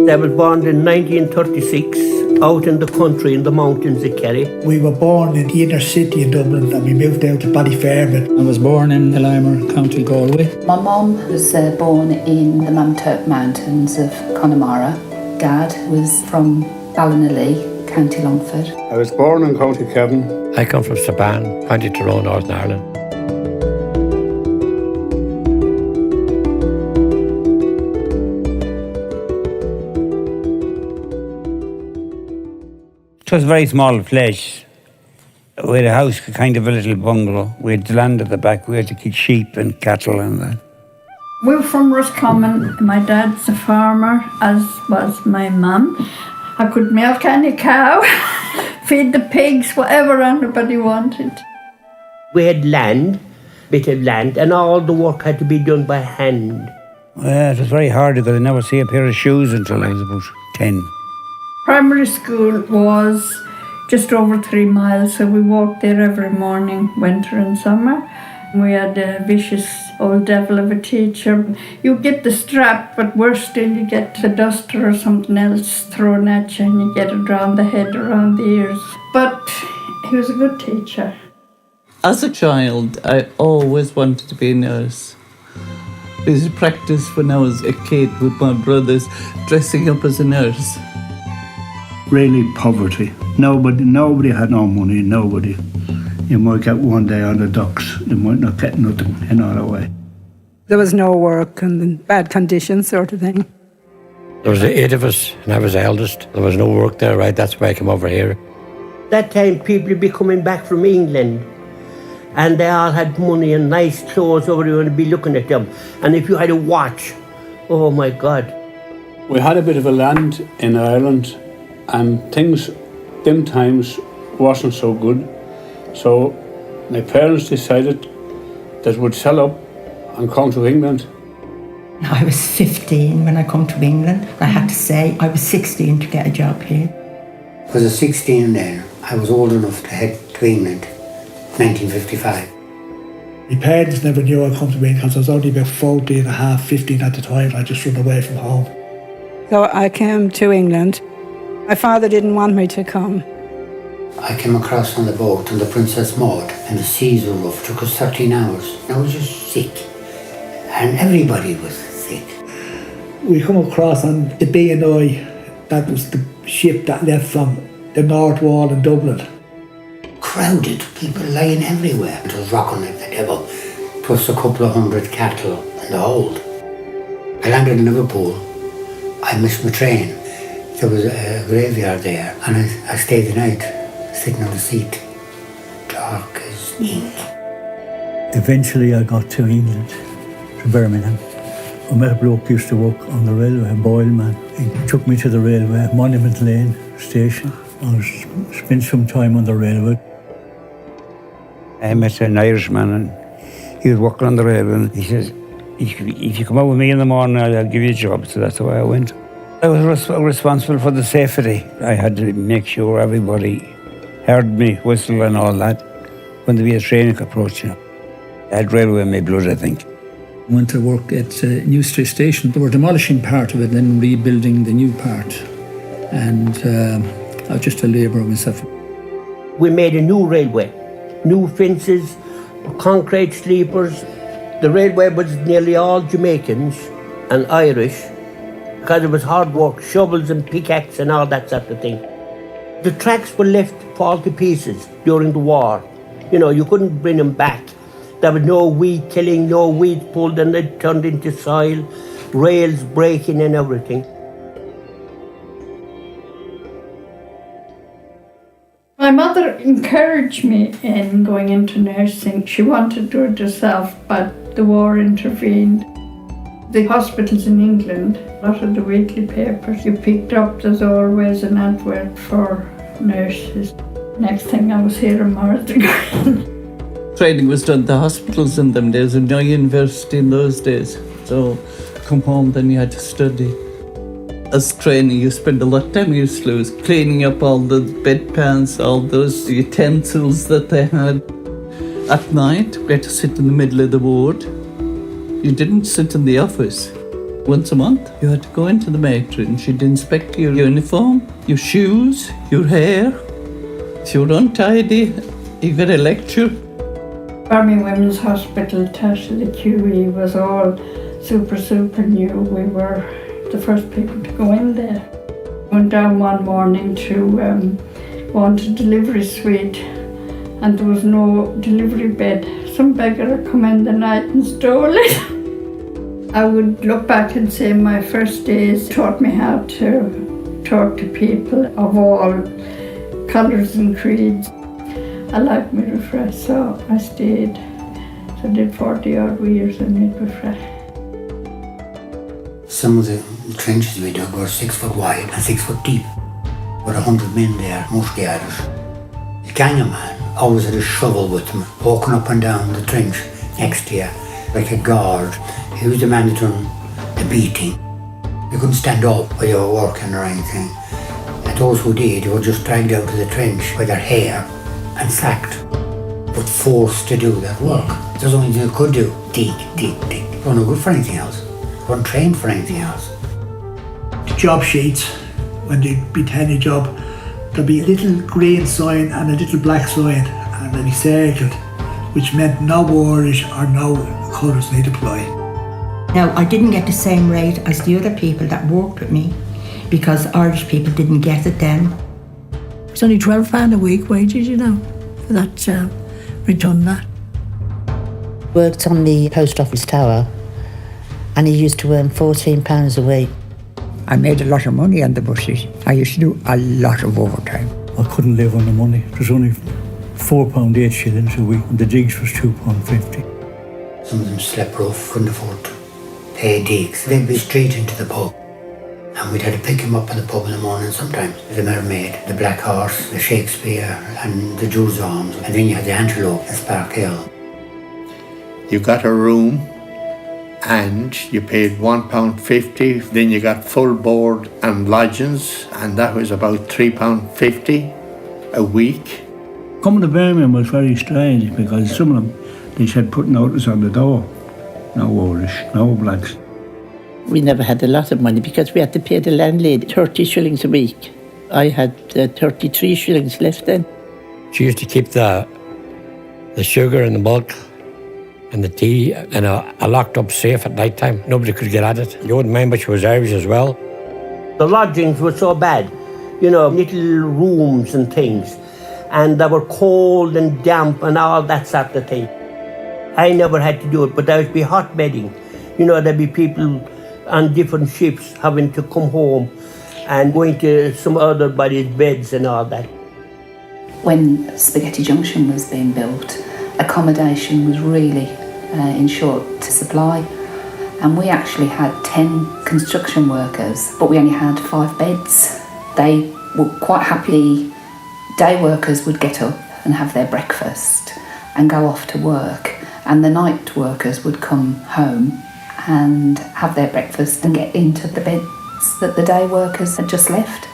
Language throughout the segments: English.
I was born in 1936 out in the country in the mountains of Kerry. We were born in the inner city in Dublin and we moved out to Ballyfermot. I was born in Elimer, County Galway. My mum was born in the Mamturk Mountains of Connemara. Dad was from Ballinolea, County Longford. I was born in County Kevin. I come from Saban, County Tyrone, Northern Ireland. It was a very small place. We had a house, kind of a little bungalow. We had the land at the back. We had to keep sheep and cattle and that. We were from Roscommon. My dad's a farmer, as was my mum. I could milk any cow, feed the pigs, whatever anybody wanted. We had land, bit of land, and all the work had to be done by hand. It was very hard because I never see a pair of shoes until I was about 10. Primary school was just over 3 miles, so we walked there every morning, winter and summer. We had a vicious old devil of a teacher. You get the strap, but worse still, you get the duster or something else thrown at you and you get it around the head, around the ears. But he was a good teacher. As a child, I always wanted to be a nurse. I used to practice when I was a kid with my brothers, dressing up as a nurse. Really poverty. Nobody had no money, nobody. You might get one day on the docks, you might not get nothing in other way. There was no work and bad conditions sort of thing. There was 8 of us, and I was the eldest. There was no work there, right? That's why I came over here. That time people would be coming back from England and they all had money and nice clothes, everyone would be looking at them. And if you had a watch, oh my God. We had a bit of a land in Ireland and things, them times, wasn't so good. So my parents decided that we'd sell up and come to England. I was 15 when I come to England. I had to say I was 16 to get a job here. I was 16 then. I was old enough to head to England, 1955. My parents never knew I'd come to England because I was only about 14 and a half, 15 at the time. I just run away from home. So I came to England. My father didn't want me to come. I came across on the boat on the Princess Maud and the seas were rough. It took us 13 hours. I was just sick. And everybody was sick. We come across on the B&I, that was the ship that left from the North Wall in Dublin. Crowded, people lying everywhere. It was rocking like the devil, plus a couple of hundred cattle in the hold. I landed in Liverpool. I missed my train. There was a graveyard there and I stayed the night, sitting on the seat, dark as ink. Eventually I got to England, to Birmingham. I met a bloke who used to work on the railway, a Boyle man. He took me to the railway, Monument Lane station. I spent some time on the railway. I met an Irishman and he was working on the railway and he says, if you come out with me in the morning, I'll give you a job. So that's the way I went. I was responsible for the safety. I had to make sure everybody heard me whistle and all that when there be a train approaching. I had railway in my blood, I think. I went to work at New Street Station. They were demolishing part of it, then rebuilding the new part. And I was just a labourer myself. We made a new railway, new fences, concrete sleepers. The railway was nearly all Jamaicans and Irish because it was hard work, shovels and pickaxe and all that sort of thing. The tracks were left fall to pieces during the war. You know, you couldn't bring them back. There was no weed killing, no weeds pulled and they turned into soil, rails breaking and everything. My mother encouraged me in going into nursing. She wanted to do it herself, but the war intervened. The hospitals in England, a lot of the weekly papers you picked up, there's always an advert for nurses. Next thing I was here in Martha Green. Training was done at the hospitals in them days, and no university in those days. So come home, then you had to study. As training, you spend a lot of time, you lose cleaning up all the bedpans, all those utensils that they had. At night, we had to sit in the middle of the ward. You didn't sit in the office. Once a month, you had to go into the matron. She'd inspect your uniform, your shoes, your hair. If you were untidy, you got a lecture. Birmingham Women's Hospital, Tasha, the QE was all super new. We were the first people to go in there. Went down one morning to want a delivery suite, and there was no delivery bed. Some beggar had come in the night and stole it. I would look back and say my first days taught me how to talk to people of all colours and creeds. I liked midwifery, so I stayed. So I did 40 odd years in midwifery. Some of the trenches we dug were 6 foot wide and 6 foot deep. With 100 men there, mostly Irish. The ganger man always had a shovel with him, walking up and down the trench next to you, like a guard. He was the man that done the beating. You couldn't stand up while you were working or anything. And those who did were just dragged out of the trench with their hair and sacked, but forced to do that work. There's only thing they could do, dig. They weren't no good for anything else. They weren't trained for anything else. The job sheets, when they'd be telling you a job, there'd be a little green sign and a little black sign, and they'd be circled, which meant no Irish or no colours need apply. Now, I didn't get the same rate as the other people that worked with me because Irish people didn't get it then. It's only £12 a week wages, you know, for that job. We'd done that. Worked on the post office tower, and he used to earn £14 a week. I made a lot of money on the buses. I used to do a lot of overtime. I couldn't live on the money. It was only £4.8 a week, and the digs was £2.50. Some of them slept rough, couldn't afford to pay digs. They'd be straight into the pub. And we'd have to pick him up in the pub in the morning sometimes. The Mermaid, the Black Horse, the Shakespeare and the Jules Arms. And then you had the Antelope at Spark Hill. You got a room and you paid £1.50. Then you got full board and lodgings, and that was about £3.50 a week. Coming to Birmingham was very strange because some of them, they said put notice on the door. No Irish, no blacks. We never had a lot of money because we had to pay the landlady 30 shillings a week. I had 33 shillings left then. She used to keep the sugar and the milk and the tea in a locked up safe at night time. Nobody could get at it. You wouldn't mind, but she was Irish as well. The lodgings were so bad, you know, little rooms and things, and they were cold and damp and all that sort of thing. I never had to do it, but there would be hot bedding. You know, there'd be people on different ships having to come home and going to some other body's beds and all that. When Spaghetti Junction was being built, accommodation was really in short supply, and we actually had 10 construction workers, but we only had 5 beds. They were quite happy. Day workers would get up and have their breakfast and go off to work, and the night workers would come home and have their breakfast and get into the beds that the day workers had just left.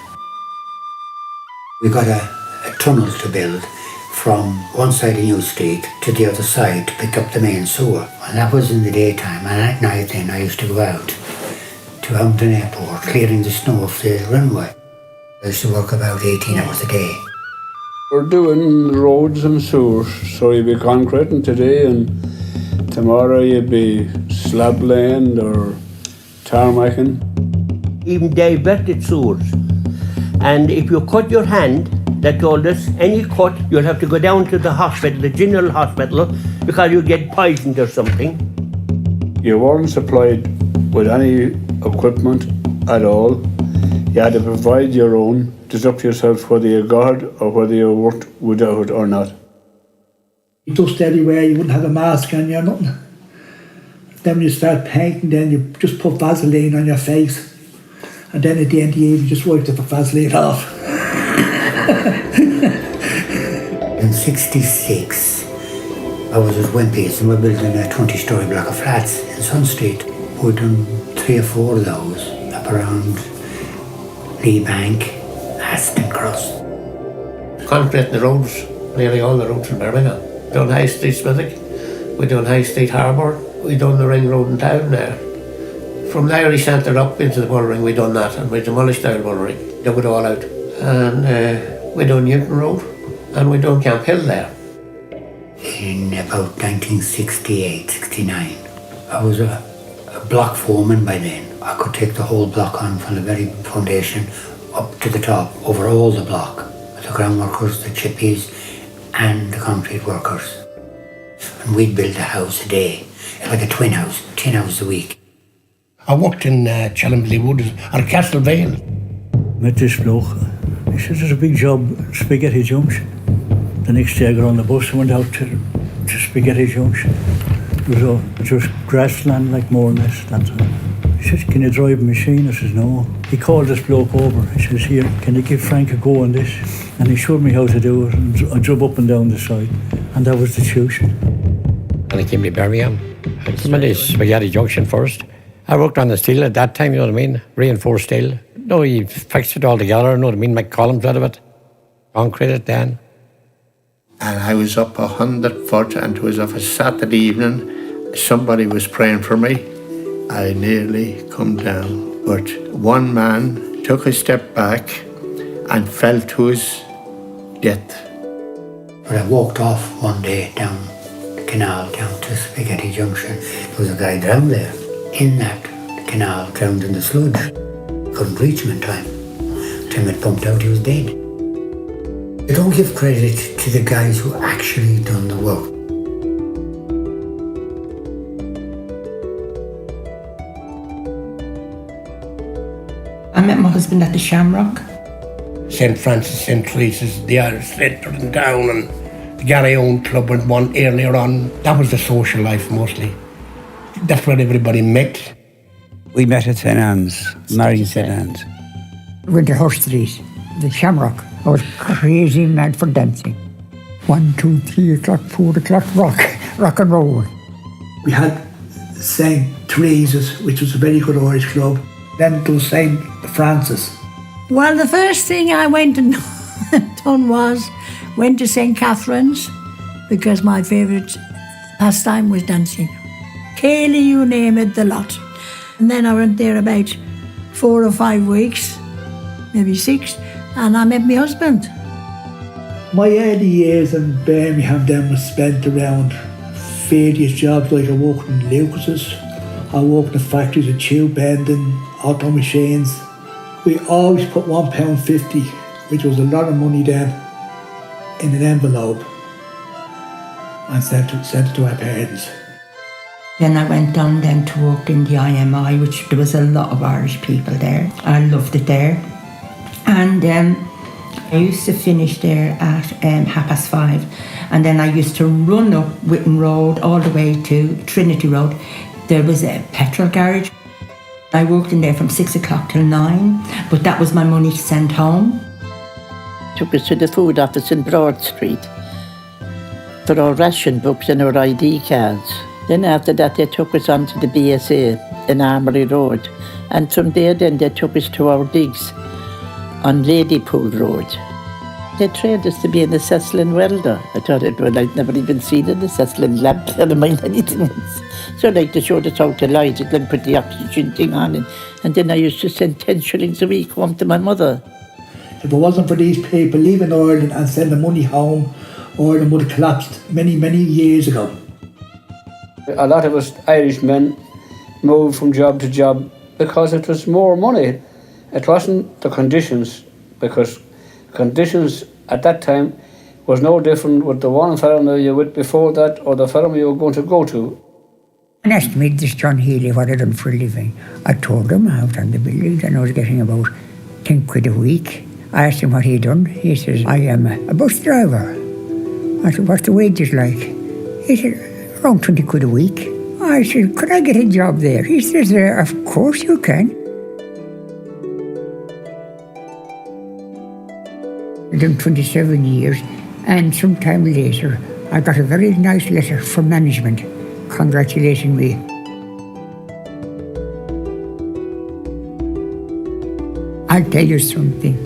We got a tunnel to build from one side of New Street to the other side to pick up the main sewer. And that was in the daytime, and at night then I used to go out to Hampton Airport clearing the snow off the runway. I used to work about 18 hours a day. We're doing roads and sewers, so you'd be concreting today and tomorrow you'd be slab land or tarmacking. Even diverted sewers. And if you cut your hand, they told us, any cut, you'll have to go down to the hospital, the general hospital, because you'll get poisoned or something. You weren't supplied with any equipment at all. You had to provide your own. It's up to yourself whether you got it or whether you worked without it or not. You dust everywhere, you wouldn't have a mask on you or nothing. Then when you start painting, then you just put Vaseline on your face. And then at the end of the evening, you just wiped the Vaseline off. In '66, I was at Wimpy's and we were building a 20-storey block of flats in Sun Street. We'd done 3 or 4 of those up around Lee Bank, Aston Cross. Concreting the roads, nearly all the roads in Birmingham. Done High Street Smithick, we done High Street Harbour, we done the ring road in town there. From the Irish Centre up into the bullring, we done that, and we demolished the old bullring, dug it all out. And we done Newton Road, and we done Camp Hill there. In about 1968, 69, I was a block foreman by then. I could take the whole block on from the very foundation up to the top, over all the block. The ground workers, the chippies, and the concrete workers. And we'd build a house a day, like a twin house, 10 hours a week. I worked in Challenberley Wood or Castle Vale. Met this bloke. He said, there's a big job, Spaghetti Junction. The next day I got on the bus and went out to Spaghetti Junction. It was just grassland like more or less that time. He said, can you drive a machine? I said, no. He called this bloke over. He says, here, can you give Frank a go on this? And he showed me how to do it. And I drove up and down the side. And that was the tuition. And I came to Birmingham. I came into Spaghetti Junction first. I worked on the steel at that time, you know what I mean? Reinforced steel. No, he fixed it all together, you know what I mean? Make columns out of it. Concrete it then. And I was up 100 foot, and it was of a Saturday evening. Somebody was praying for me. I nearly come down, but one man took a step back and fell to his death. But I walked off one day down the canal, down to Spaghetti Junction. There was a guy drowned there, in that canal, drowned in the sludge. Couldn't reach him in time. The time it pumped out, he was dead. I don't give credit to the guys who actually done the work. I met my husband at the Shamrock. St. Francis, St. Teresa's, the Irish Centre in town, and the Gary Owen Club went one earlier on. That was the social life mostly. That's where everybody met. We met at St. Anne's, married St. Anne's. Went to Horse Street, the Shamrock. I was crazy mad for dancing. 1, 2, 3 o'clock, 4 o'clock, rock and roll. We had St. Teresa's, which was a very good Irish club. Then there was St. Francis. Well, the first thing I went and done was went to St. Catherine's because my favourite pastime was dancing. Kaylee, you name it, the lot. And then I went there about 4 or 5 weeks, maybe 6, and I met my husband. My early years in Birmingham then was spent around various jobs, like I worked in Lucas's, I worked in factories of tube bending, auto machines. We always put £1.50, which was a lot of money then, in an envelope and sent it to our parents. Then I went on then to work in the IMI, which there was a lot of Irish people there. I loved it there. And I used to finish there at 5:30, and then I used to run up Witten Road all the way to Trinity Road. There was a petrol garage. I worked in there from 6 o'clock till 9, but that was my money to send home. Took us to the food office in Broad Street for our ration books and our ID cards. Then after that they took us on to the BSA in Armory Road, and from there then they took us to our digs on Ladypool Road. They trained us to be an assessment welder. I thought I'd never even seen an assessment lamp, never mind anything else. So like they showed us how to light it and put the oxygen thing on it. And then I used to send 10 shillings a week home to my mother. If it wasn't for these people leaving Ireland and sending money home, Ireland would have collapsed many, many years ago. A lot of us Irish men moved from job to job because it was more money. It wasn't the conditions, because conditions at that time was no different with the one fellow you were with before that or the fellow you were going to go to. And asked me, this John Healy, what I done for a living. I told him out on the building and I was getting about 10 quid a week. I asked him what he'd done. He says, I am a bus driver. I said, what's the wages like? He said, around 20 quid a week. I said, could I get a job there? He says, of course you can. I've done 27 years, and sometime later I got a very nice letter from management congratulating me. I'll tell you something,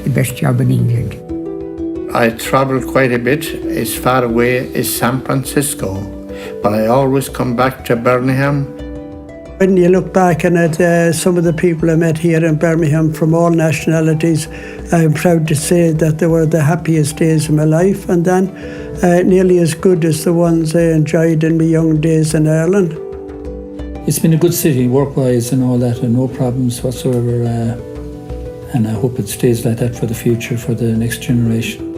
the best job in England. I travelled quite a bit, as far away as San Francisco, but I always come back to Birmingham. When you look back on it, some of the people I met here in Birmingham from all nationalities, I'm proud to say that they were the happiest days of my life, and then nearly as good as the ones I enjoyed in my young days in Ireland. It's been a good city work-wise and all that, and no problems whatsoever, and I hope it stays like that for the future, for the next generation.